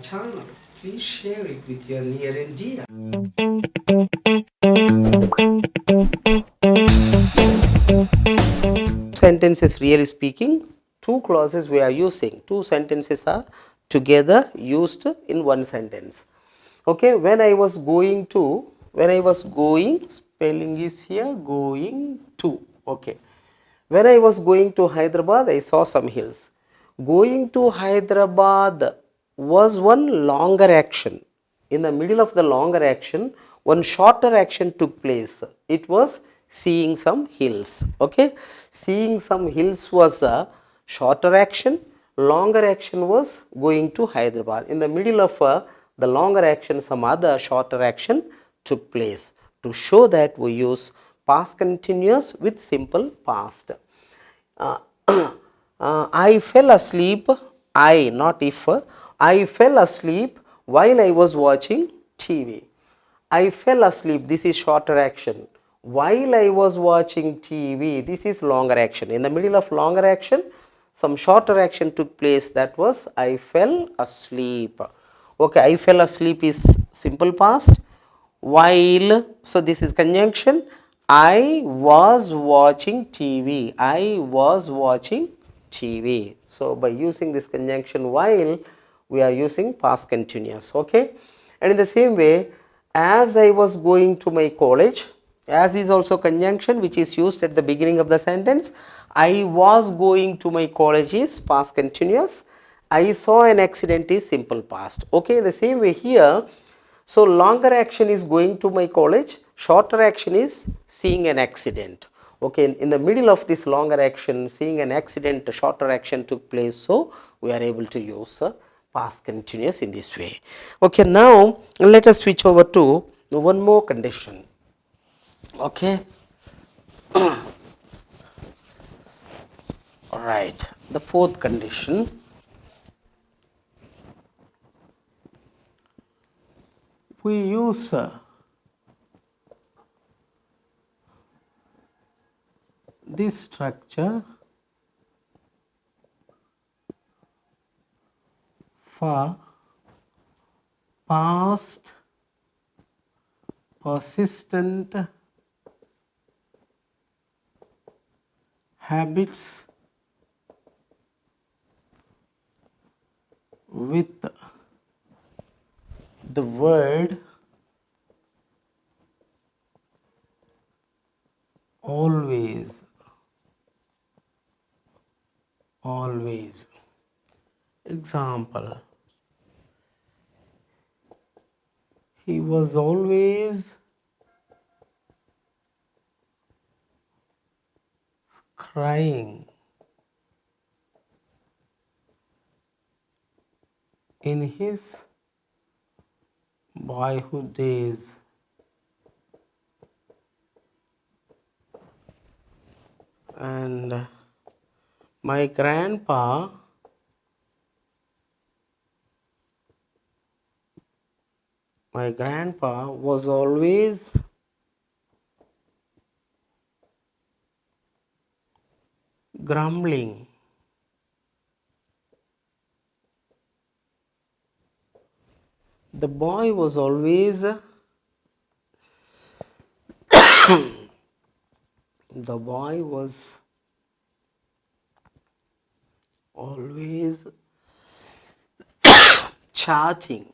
channel. Please share it with your near and dear. Sentences, really speaking, two clauses we are using. Two sentences are together used in one sentence. Okay, when I was going, spelling is here, going to. Okay, when I was going to Hyderabad, I saw some hills. Going to Hyderabad was one longer action. In the middle of the longer action, one shorter action took place. It was seeing some hills. Okay, seeing some hills was a shorter action. Longer action was going to Hyderabad. In the middle of the longer action, some other shorter action took place. To show that, we use past continuous with simple past. Uh, I fell asleep, I, not if, I fell asleep while I was watching TV. I fell asleep, this is shorter action. While I was watching TV, this is longer action. In the middle of longer action, some shorter action took place, that was I fell asleep. Okay, I fell asleep is simple past. While, so this is conjunction. I was watching TV. I was watching TV. So by using this conjunction while, we are using past continuous. Okay, and in the same way, as I was going to my college, as is also conjunction which is used at the beginning of the sentence. I was going to my college is past continuous. I saw an accident is simple past. Okay, in the same way here, so longer action is going to my college, shorter action is seeing an accident. Okay, in the middle of this longer action, seeing an accident, shorter action took place, so we are able to use past continuous in this way. Okay, now let us switch over to one more condition. Okay, all right, the fourth condition. We use this structure for past persistent habits with the word always. Always. Example, he was always crying in his boyhood days. And my grandpa was always grumbling. The boy was always the boy was always charging.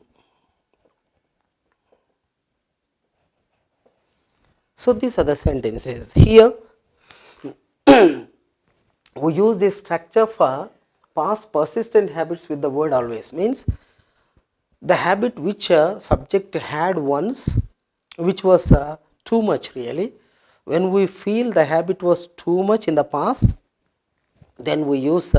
So these are the sentences. Here we use this structure for past persistent habits with the word always. Means the habit which a subject had once, which was too much really. When we feel the habit was too much in the past, then we use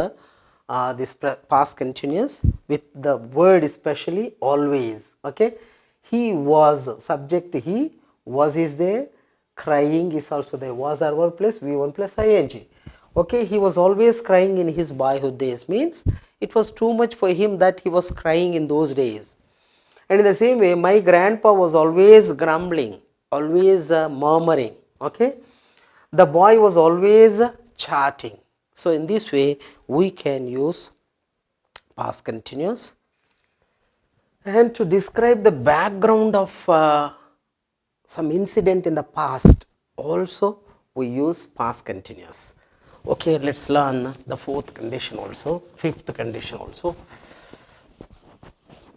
this past continuous with the word especially always. Okay, he was subject, he was is there, crying is also there, was our verb plus v1 plus ing. Okay, he was always crying in his boyhood days, means it was too much for him that he was crying in those days. And in the same way, my grandpa was always grumbling, always murmuring. Okay, the boy was always chatting. So in this way we can use past continuous. And to describe the background of some incident in the past, also we use past continuous. Okay, let's learn the fourth condition also, fifth condition also.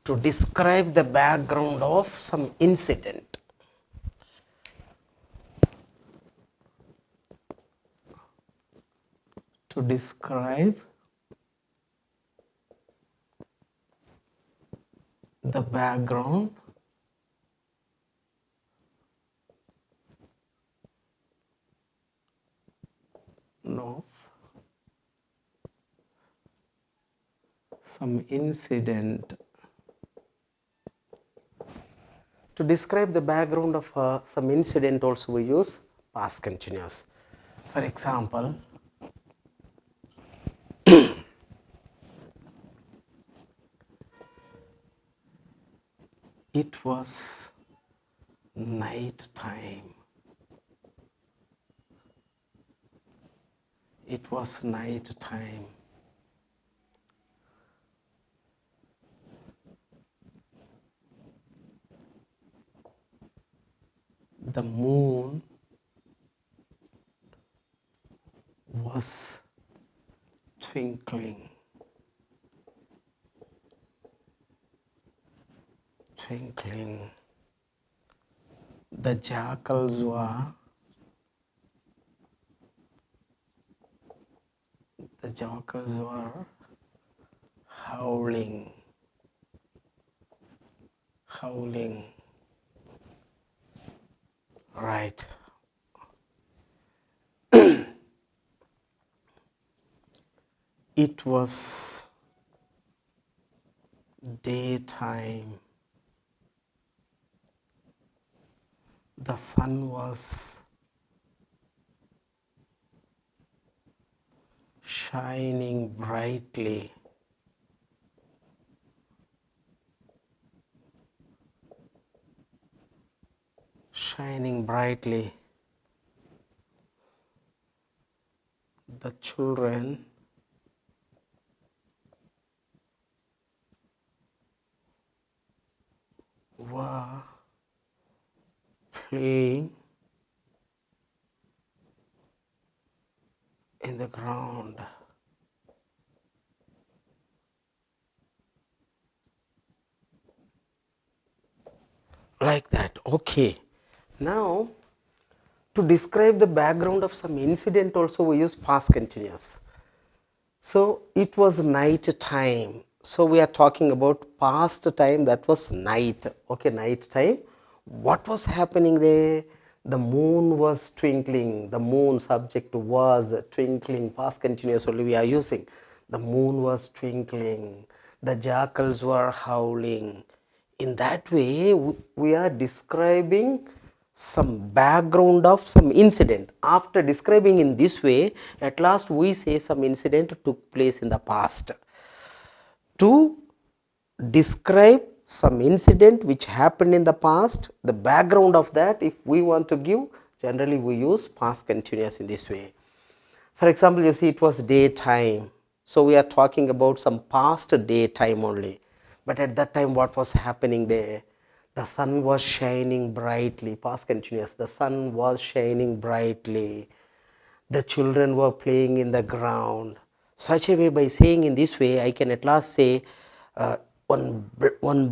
To describe the background of some incident. To describe the background of some incident. To describe the background of some incident also we use past continuous. For example, it was night time. It was night time. The moon was twinkling. Twinkling. The jackals were howling. Howling. Right. It was daytime. The sun was shining brightly. Shining brightly. The children were playing in the ground. Like that. Okay. Now, to describe the background of some incident also we use past continuous. So, it was night time. So, we are talking about past time, that was night. Okay, night time. What was happening there? The moon was twinkling. The moon subject was twinkling. Past continuous only we are using. The moon was twinkling. The jackals were howling. In that way, we are describing some background of some incident. After describing in this way, at last we say some incident took place in the past. To describe some incident which happened in the past, the background of that, if we want to give, generally we use past continuous in this way. For example, you see it was daytime. So we are talking about some past daytime only. But at that time, what was happening there? The sun was shining brightly. Past continuous. The sun was shining brightly. The children were playing in the ground. Such a way, by saying in this way, I can at last say one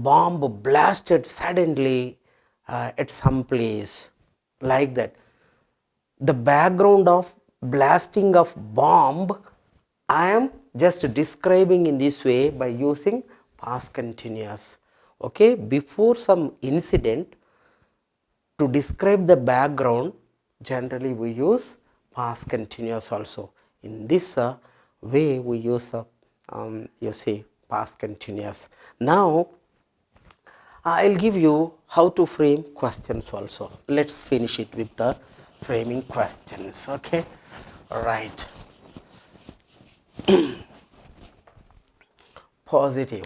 bomb blasted suddenly at some place. Like that. The background of blasting of bomb, I am just describing in this way by using past continuous. Okay, before some incident, to describe the background, generally we use past continuous also. In this way we use you see past continuous. Now I'll give you how to frame questions also. Let's finish it with the framing questions. Okay, right. Positive.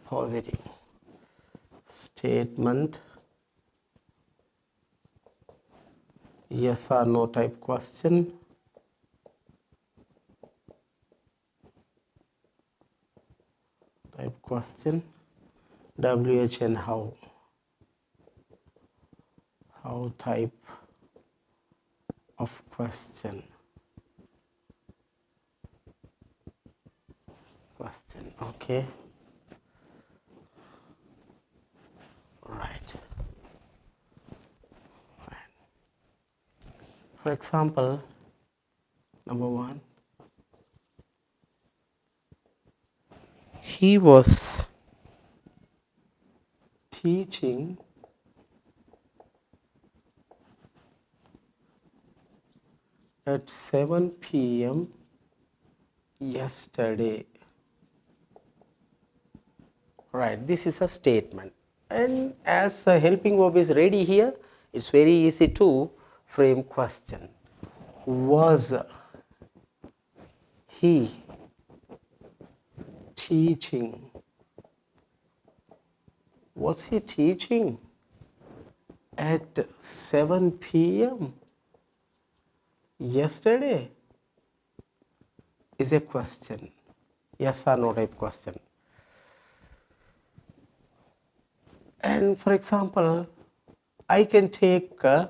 Positive statement, yes or no type question. type question. WHN how type of question. Okay, right. For example, number 1, he was teaching at 7 p.m. yesterday. Right, this is a statement, and as a helping verb is ready here, it's very easy to frame question. Was he teaching? Was he teaching at 7 p.m. yesterday? Is a question. Yes or no type question. And for example, I can take a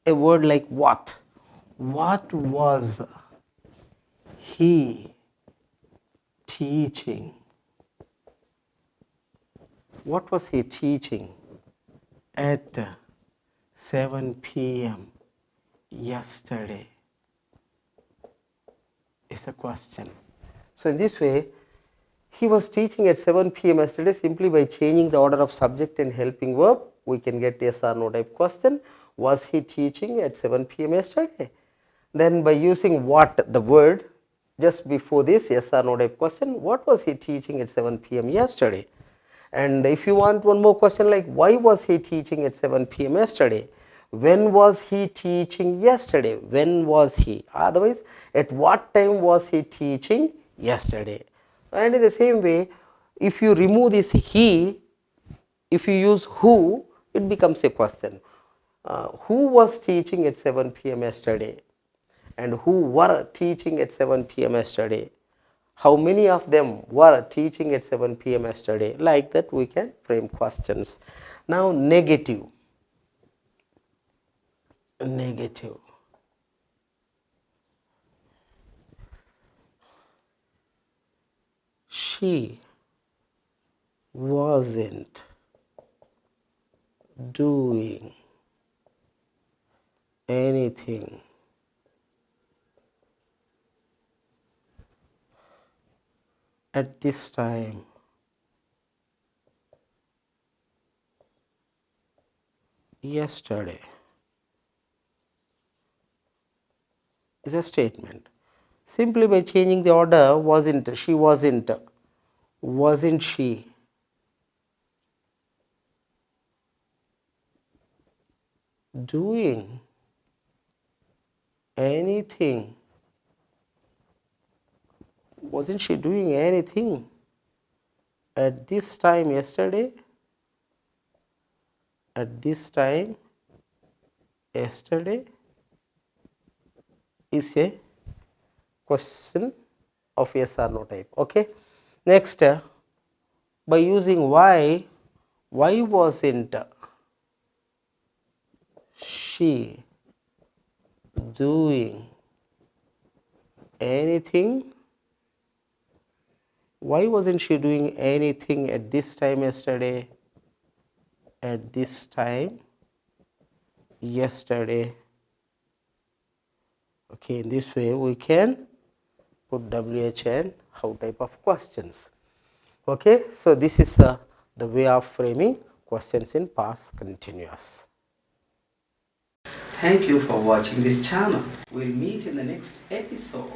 word like what. What was he teaching? What was he teaching at 7 p.m. yesterday? Is a question. So in this way, he was teaching at 7 p.m. yesterday. Simply by changing the order of subject and helping verb, we can get yes or no type question. Was he teaching at 7 p.m. yesterday? Then by using what, the word, just before this yes or no type question, what was he teaching at 7 p.m. yesterday? And if you want one more question like why was he teaching at 7 p.m. yesterday? When was he teaching yesterday? When was he? Otherwise, at what time was he teaching yesterday? And in the same way, if you remove this he, if you use who, it becomes a question. Who was teaching at 7 p.m. yesterday? And who were teaching at 7 p.m. yesterday? How many of them were teaching at 7 p.m. yesterday? Like that we can frame questions. Now negative. Negative. She wasn't doing anything at this time yesterday. Is a statement. Simply by changing the order, wasn't she doing anything? Wasn't she doing anything at this time yesterday? At this time yesterday is a question of yes or no type. Okay. Next, by using why wasn't she doing anything? Why wasn't she doing anything at this time yesterday? At this time yesterday. Okay, in this way we can put WHN how type of questions. Okay, so this is the way of framing questions in past continuous. Thank you for watching this channel. We'll meet in the next episode.